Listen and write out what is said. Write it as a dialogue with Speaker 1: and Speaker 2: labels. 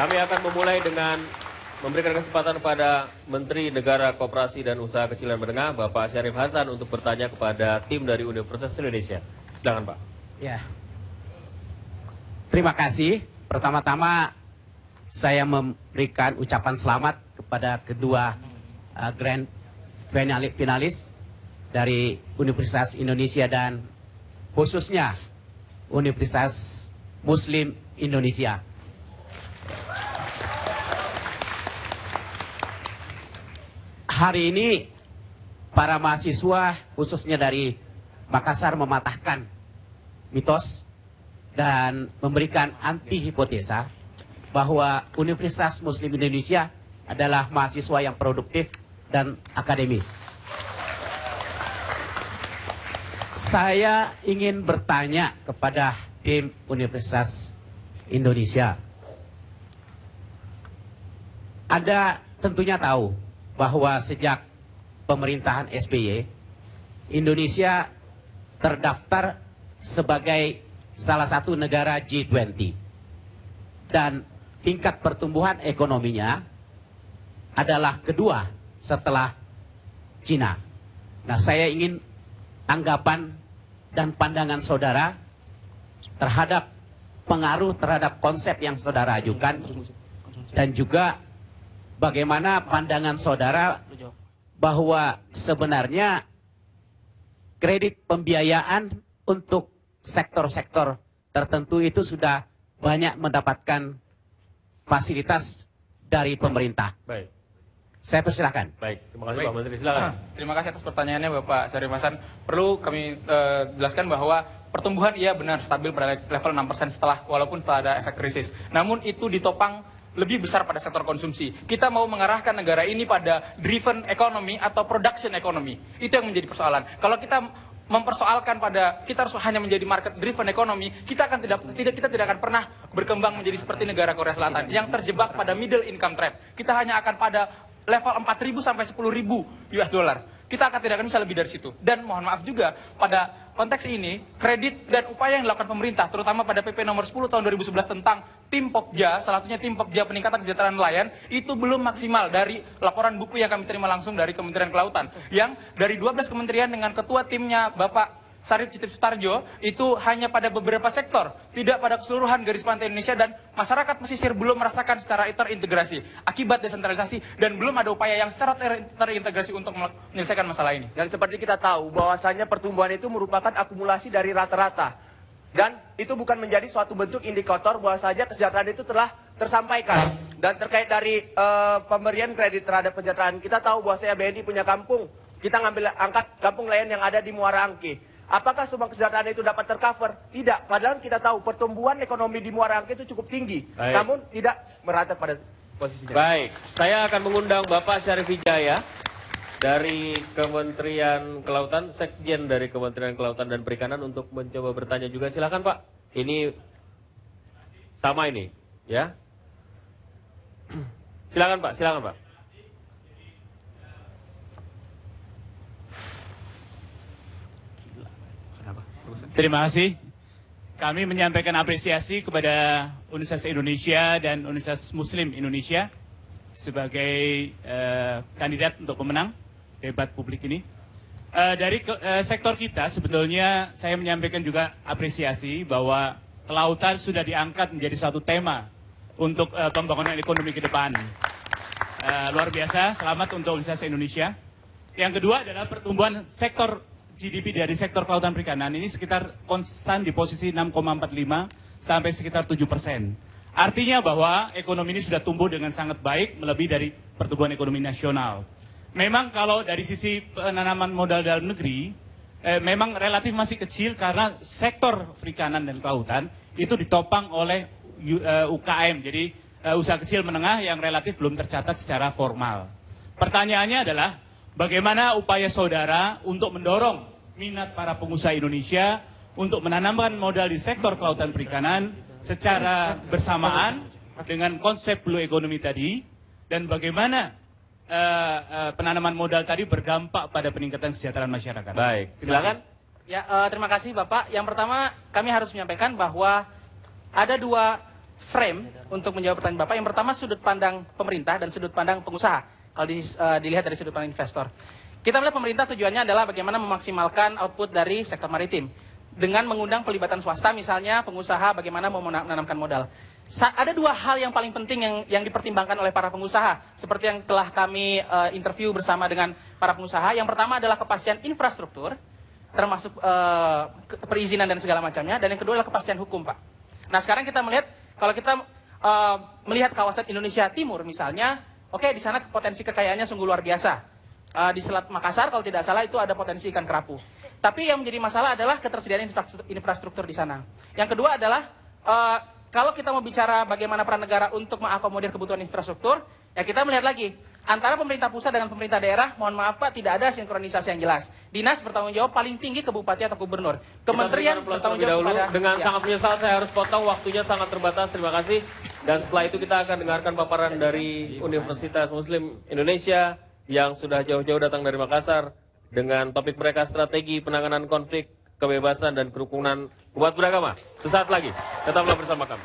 Speaker 1: Kami akan memulai dengan memberikan kesempatan kepada Menteri Negara Koperasi dan Usaha Kecil dan Menengah, Bapak Syarif Hasan, untuk bertanya kepada tim dari Universitas Indonesia. Silakan, Pak.
Speaker 2: Ya. Terima kasih. Pertama-tama saya memberikan ucapan selamat kepada kedua grand finalis dari Universitas Indonesia dan khususnya Universitas Muslim Indonesia. Hari ini para mahasiswa khususnya dari Makassar mematahkan mitos dan memberikan anti-hipotesa bahwa Universitas Muslim Indonesia adalah mahasiswa yang produktif dan akademis. Saya ingin bertanya kepada tim Universitas Indonesia. Anda tentunya tahu bahwa sejak pemerintahan SBY, Indonesia terdaftar sebagai salah satu negara G20. Dan tingkat pertumbuhan ekonominya adalah kedua setelah Cina. Nah, saya ingin tanggapan dan pandangan saudara terhadap pengaruh terhadap konsep yang saudara ajukan, dan juga bagaimana pandangan saudara bahwa sebenarnya kredit pembiayaan untuk sektor-sektor tertentu itu sudah banyak mendapatkan fasilitas dari pemerintah.
Speaker 1: Baik.
Speaker 2: Saya persilakan.
Speaker 1: Baik, terima kasih Pak Menteri. Silakan.
Speaker 3: Terima kasih atas pertanyaannya Bapak Syarif Hasan. Perlu kami jelaskan bahwa pertumbuhan iya benar stabil pada level 6% walaupun setelah ada efek krisis. Namun itu ditopang lebih besar pada sektor konsumsi. Kita mau mengarahkan negara ini pada driven economy atau production economy. Itu yang menjadi persoalan. Kalau kita mempersoalkan pada kita harus hanya menjadi market driven economy, kita tidak akan pernah berkembang menjadi seperti negara Korea Selatan yang terjebak pada middle income trap. Kita hanya akan pada level 4.000 sampai 10.000 US dollar. Kita tidak akan bisa lebih dari situ. Dan mohon maaf juga, pada konteks ini, kredit dan upaya yang dilakukan pemerintah, terutama pada PP nomor 10 tahun 2011 tentang tim Pokja, salah satunya tim Pokja peningkatan kesejahteraan nelayan, itu belum maksimal dari laporan buku yang kami terima langsung dari Kementerian Kelautan. Yang dari 12 kementerian dengan ketua timnya Bapak Sarif Citip Sutarjo, itu hanya pada beberapa sektor, tidak pada keseluruhan garis pantai Indonesia, dan masyarakat pesisir belum merasakan secara terintegrasi akibat desentralisasi, dan belum ada upaya yang secara terintegrasi untuk menyelesaikan masalah ini.
Speaker 4: Dan seperti kita tahu bahwasanya pertumbuhan itu merupakan akumulasi dari rata-rata, dan itu bukan menjadi suatu bentuk indikator bahwasanya kesejahteraan itu telah tersampaikan. Dan terkait dari pemberian kredit terhadap kesejahteraan, kita tahu bahwasanya BNI punya kampung, kita ngambil angkat kampung nelayan yang ada di Muara Angke. Apakah semua kesejahteraan itu dapat tercover? Tidak. Padahal kita tahu pertumbuhan ekonomi di Muara Angke itu cukup tinggi.
Speaker 1: Baik.
Speaker 4: Namun tidak merata pada posisinya.
Speaker 1: Baik, saya akan mengundang Bapak Syarif Wijaya dari Kementerian Kelautan, Sekjen dari Kementerian Kelautan dan Perikanan, untuk mencoba bertanya juga. Silakan Pak. Ini sama ini, ya. Silakan Pak, silakan Pak.
Speaker 5: Terima kasih. Kami menyampaikan apresiasi kepada Universitas Indonesia dan Universitas Muslim Indonesia sebagai kandidat untuk pemenang debat publik ini. Dari sektor kita sebetulnya saya menyampaikan juga apresiasi bahwa kelautan sudah diangkat menjadi satu tema untuk pembangunan ekonomi ke depan. Luar biasa, selamat untuk Universitas Indonesia. Yang kedua adalah pertumbuhan sektor GDP dari sektor kelautan perikanan ini sekitar konstan di posisi 6,45 sampai sekitar 7%. Artinya bahwa ekonomi ini sudah tumbuh dengan sangat baik, melebihi dari pertumbuhan ekonomi nasional. Memang kalau dari sisi penanaman modal dalam negeri, memang relatif masih kecil karena sektor perikanan dan kelautan itu ditopang oleh UKM, jadi usaha kecil menengah yang relatif belum tercatat secara formal. Pertanyaannya adalah, bagaimana upaya saudara untuk mendorong minat para pengusaha Indonesia untuk menanamkan modal di sektor kelautan perikanan secara bersamaan dengan konsep blue economy tadi, dan bagaimana penanaman modal tadi berdampak pada peningkatan kesejahteraan masyarakat?
Speaker 1: Baik, silakan.
Speaker 3: Ya, terima kasih Bapak. Yang pertama, kami harus menyampaikan bahwa ada dua
Speaker 6: frame untuk menjawab pertanyaan Bapak. Yang pertama sudut pandang pemerintah dan sudut pandang pengusaha. Kalau dilihat dari sudut pandang investor. Kita melihat pemerintah tujuannya adalah bagaimana memaksimalkan output dari sektor maritim. Dengan mengundang pelibatan swasta, misalnya pengusaha bagaimana mau menanamkan modal. Ada dua hal yang paling penting yang dipertimbangkan oleh para pengusaha. Seperti yang telah kami interview bersama dengan para pengusaha. Yang pertama adalah kepastian infrastruktur, termasuk perizinan dan segala macamnya. Dan yang kedua adalah kepastian hukum, Pak. Nah, sekarang kita melihat, kalau kita melihat kawasan Indonesia Timur misalnya, oke, di sana potensi kekayaannya sungguh luar biasa. Di Selat Makassar, kalau tidak salah, itu ada potensi ikan kerapu. Tapi yang menjadi masalah adalah ketersediaan infrastruktur di sana. Yang kedua adalah, kalau kita mau bicara bagaimana peran negara untuk mengakomodir kebutuhan infrastruktur, ya kita melihat lagi, antara pemerintah pusat dengan pemerintah daerah, mohon maaf Pak, tidak ada sinkronisasi yang jelas. Dinas bertanggung jawab paling tinggi ke bupati atau gubernur. Kementerian bertanggung jawab kepada...
Speaker 1: Dengan sangat menyesal saya harus potong, waktunya sangat terbatas, terima kasih. Dan setelah itu kita akan dengarkan paparan dari Universitas Muslim Indonesia yang sudah jauh-jauh datang dari Makassar dengan topik mereka strategi penanganan konflik, kebebasan dan kerukunan umat beragama. Sesaat lagi, tetaplah bersama kami.